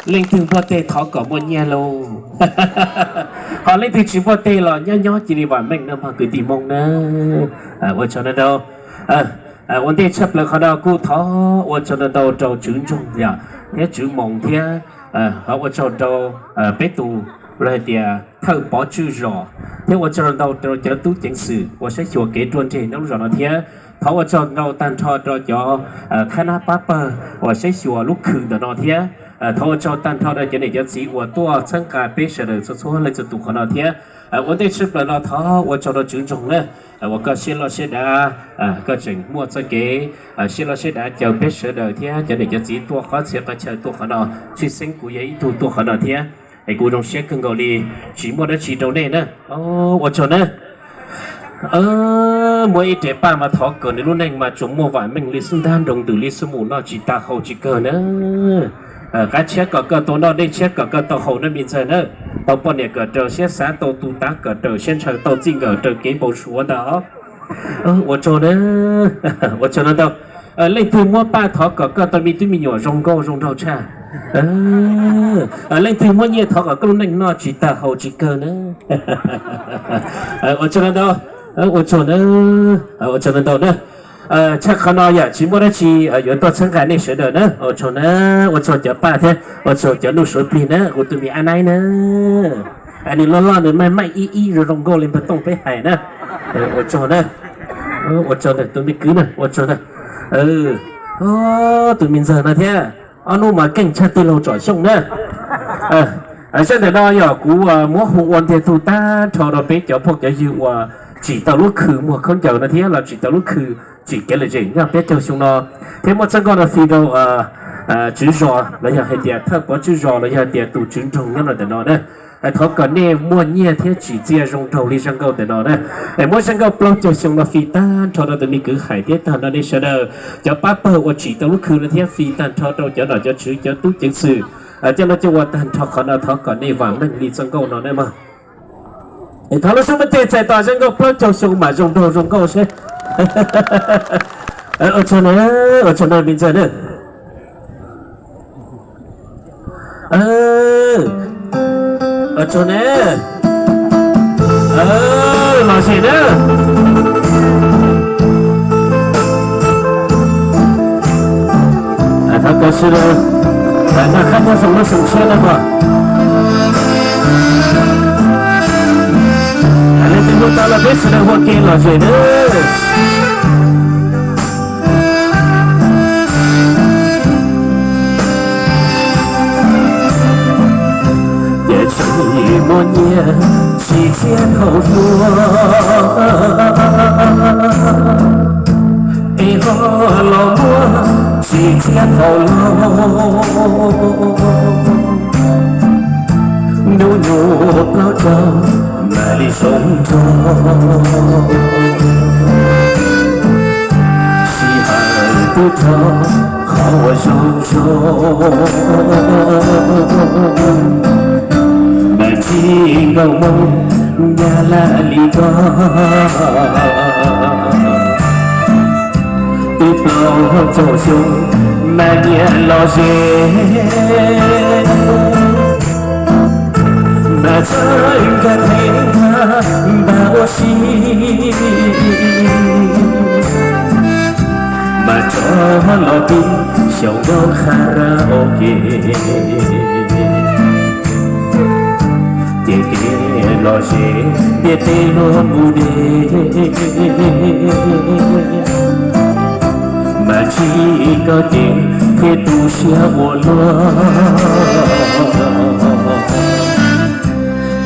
lên từ bao tê thọ có bao nhiêu lâu họ lên từ chỉ bao tê là nhớ chỉ đi vào mình nữa mà cứ tìm mong nữa tôi cho nên đâu vấn đề chấp là họ đâu cũng thọ tôi cho nên đâu trâu chữ trung nhà cái chữ mong thế họ tôi cho đâu bé tu rồi thì thâu bỏ chữ rõ thế tôi cho nên đâu trâu chữ tú chính sự tôi sẽ chùa kế truân trên nó rõ nó thế thọ cho đâu tan cho cho khả năng bắp tôi sẽ chùa lúc khử đó nó thế thọ cho tan thọ đây cái này cho gì tôi tua sang cả bé sẽ được số lên cho tụ họ nó thế vấn đề chấp là nó thọ tôi cho nó chữ trung nữa我个先老些的个整莫这个先老些的就别舍得天，就你就自己多花钱个钱多可能去辛苦也一多可能天，哎，古种些更高的寂寞的几周内呢？哦，我说呢，mỗi一点半嘛thọ cỡ này lúc này mà chúng mua vài mình lấy xuân đan đồng từ lấy xuân mù nó chỉ ta hậu chỉ cỡ nữa. Cái chiếc cỡ tổ nó đây chiếc cỡ tổ hậu nó biến thành nữa tàu bọn này cỡ trở xe xã tàu tu tá cỡ trở xe chờ tàu chính cỡ trở kế bộ số đó我做呢我做得到lên từ mua ba thọ cỡ tàu mi tôi mi nhỏ rong câu rong đầu cha lên từ mua nhiều thọ cỡ lúc này nó chỉ ta hậu chỉ cỡ nữa我做得到我做呢我做得到呢chắc khả năng ya chỉ muốn chỉ有多参加那些的呢，我说呢，我说叫八天，我说叫六十ปี呢，我对面安奈呢，อันนี้ล้อๆเนี่ยไม่อีๆรงโกเลยไม่ต้องไปหายนะ我说呢我说的对面cứ呢我说的对面giờ那天anh nu mà cảnh sát từ lâu trở xong呢现在呢要估摸红วันที่ตุตาชอเราไปเจ้าพวกจะอยู่chỉ tao lúc khử một con chậu nó thế là chỉ tao lúc khử chỉ cái là gì nhá biết cho chúng nó thế một chân con là phi đâu chữ giò là nhà hay tiệt thắc có chữ giò là nhà tiệt tụ trứng trùng nhá là để nó đấy thọ còn nè mua nhẹ thế chỉ chia rong trâu đi sang câu để nó đấy mua sang câu plong cho chúng nó phi tan cho nó tự mình cứ hải tiết thằng nó đi sẽ đâu cho bắp bơ chỉ tao lúc khử nó thế phi tan cho đâu cho nó cho chữ cho tú chữ sự cho nó cho qua tan thọ còn nè vàng mình đi sang câu nó đấy mà thằng nó xuống bên trên chạy tòa sang câu plong cho chúng mà rong trâu rong câu sẽ ở chỗ này mình giờ nữa ở chỗ này là gì nữa thằng cái sự nó khác nhau sống nó sống xe lắm mà lên tiếng của ta là biết sự hoa kỳ là gì nữa một nhẹ chỉ thiên hậu vua ấy họ lo mua chỉ thiên hậu lo nụ nhục lao trao mà đi sống cho chỉ hận tu cho khó sống cho chỉ ngầu mong nhà là lý do tiếp lo cho chúng mà nhẹ lo dễ mà trời cả thế bao xí mà cho lo tin sầu đâu karaoke lo dễ để tê lo bu đê mà chỉ có tiếng thế tu xia buồn lo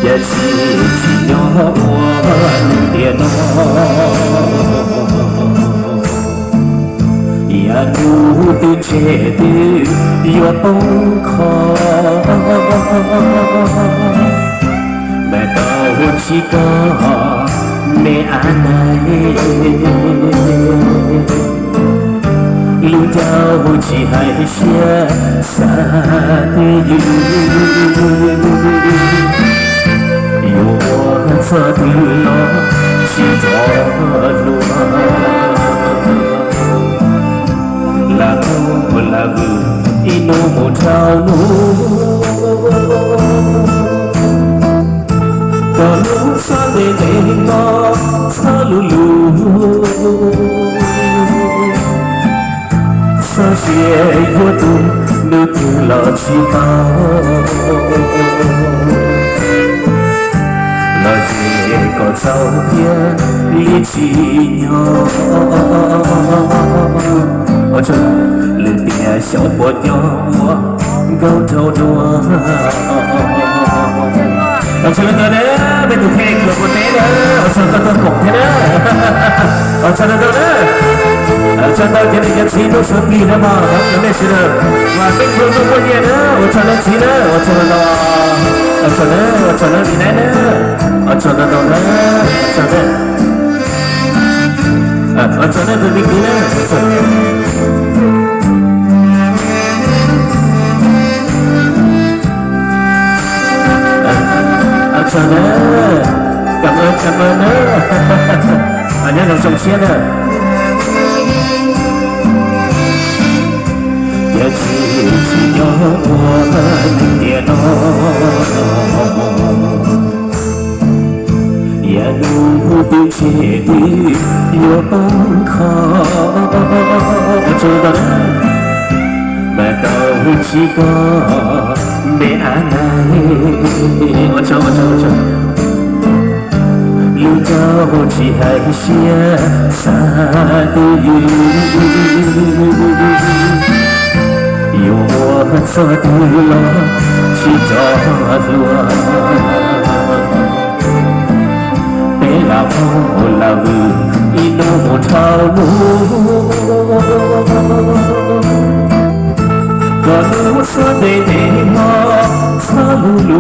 và chỉ nhỏ buồn tiền nó ya nu tu che tu yo bông khó mẹ tao chỉ có mẹ anh này lưu giao chỉ hay chia xa yêu yêu cho từ nó chỉ cho luôn là không là vừa 一路无朝路，个路上的内毛草噜噜，上学阅读路途老起高，那些个照片里起鸟，我这路边小波鸟高头多。我唱到呢，没读开过不得呢，我唱到空的呢，我唱到呢，唱到今天气都生病了嘛，当然没事了，我没空都过年呢，我唱到气呢，我唱到，我唱到你来呢，我唱到呢，我唱到你呢，我唱到。唱呢，感恩呢，俺家能送钱的，也只有我们跌落，也路不结局有崩溃，我知道呢。mà đâu chỉ có mẹ này我唱路到只还些沙的雨，有我做的了去着落，别老老一路朝路。个路上的内毛草噜噜，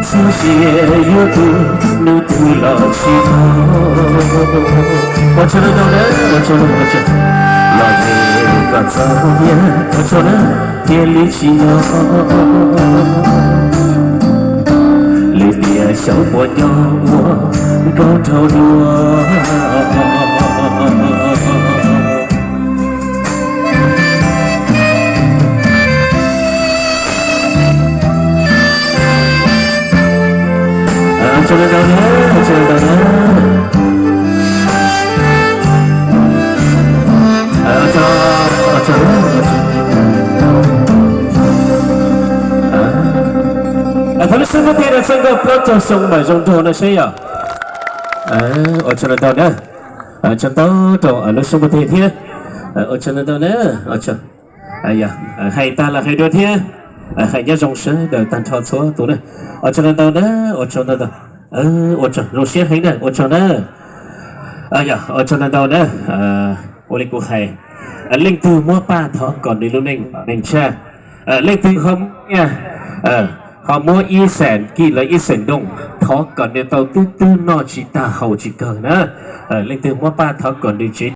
上学阅读路途老起高。我唱到呢，我唱，老人个早年，我唱呢，田里起鸟，里边小波鸟高头多。唱到呢，他们生活天的整个不叫上百种多的谁呀？我唱到呢，唱到那生活天，我唱到呢，我唱，哎呀，海大了海多天，海家种生的单超错多呢，我唱到呢，我唱到的。我唱，我先黑的，我唱的，哎呀，我唱到呢，我嚟估係，拎từ mua ba thọ còn đi luôn mình cha,拎từ không nha, họ mua y sản kỳ là y sản đông, thọ còn đi tàu tư tư nó chỉ ta hậu chỉ cờ nữa,拎từ mua ba thọ còn đi chỉ